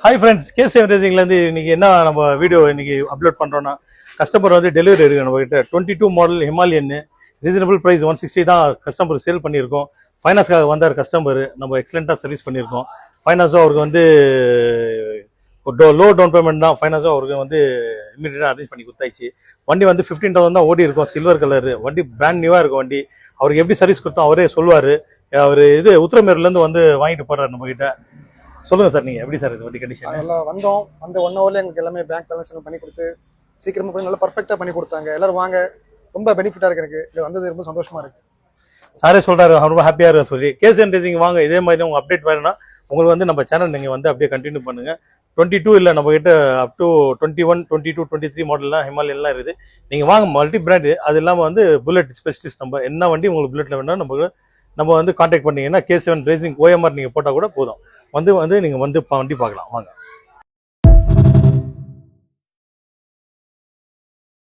Hi friends, கேசிஎம் ரேசிங்லேருந்து இன்றைக்கி என்ன நம்ம வீடியோ இன்றைக்கி அப்லோட் பண்ணுறோன்னா, கஸ்டமர் வந்து டெலிவரி இருக்குது நம்மகிட்ட 22 மாடல் ஹிமாலயன் ரீசனபிள் ப்ரைஸ் 160 தான் கஸ்டமர் சேல் பண்ணியிருக்கோம். ஃபைனான்ஸ்க்காக வந்தார் கஸ்டமர், நம்ம எக்ஸலண்ட்டாக சர்வீஸ் பண்ணியிருக்கோம். ஃபைனான்ஸும் அவருக்கு வந்து லோ டவுன் பேமெண்ட் தான், ஃபைனான்ஸும் அவருக்கு வந்து இமீடியட்டாக அரேஞ்ச் பண்ணி கொடுத்தாச்சு. வண்டி வந்து 15,000 தான் ஓடி இருக்கும், சில்வர் கலர் வண்டி, பிராண்ட் நியூவாக இருக்கும் வண்டி. அவருக்கு எப்படி சர்வீஸ் கொடுத்தோம் அவரே சொல்லுவார். அவர் இது உத்திரமேரூர்லேருந்து வந்து வாங்கிட்டு போகிறார் நம்மகிட்ட. சொல்லுங்க சார், நீங்க எப்படி சார் இது வண்டி கண்டிஷன்? எல்லாம் வந்தோம், அந்த 1 ஹவர்ல எங்களுக்கு எல்லாமே பேங்க் பேலன்ஸ் பண்ணி கொடுத்து சீக்கிரமா போய் நல்லா பர்ஃபெக்டா பண்ணி கொடுத்தாங்க. எல்லாரும் வாங்க, ரொம்ப பெனிஃபிட்டா இருக்கு. எனக்கு இது வந்தது ரொம்ப சந்தோஷமா இருக்கு. சாரே சொல்றாரு, ரொம்ப ஹாப்பியா இருக்கு சொல்லி. கேசிஎம் ரேசிங் வாங்க, இதே மாதிரி உங்க அப்டேட் வேணும்னா உங்களுக்கு வந்து நம்ம சேனல் நீங்க வந்து அப்படியே கண்டினியூ பண்ணுங்க. 22 இல்லை நம்ம கிட்ட அப் டு 21, 22, 23 மாடல்லாம் ஹிமாலயன்லாம் இருக்குது. நீங்க வாங்க, மல்டி பிராண்டு. அது இல்லாமல் வந்து புல்லட் ஸ்பெஷலிஸ்ட். நம்ம என்ன வண்டி உங்களுக்கு புல்லட்ல வேணா நம்ம வந்து கான்டாக்ட் பண்ணீங்கன்னா கேசிஎம் ரேசிங் OMR நீங்க போட்டால் கூட போதும். வந்து நீங்கள் வந்து வண்டி பார்க்கலாம். வாங்க.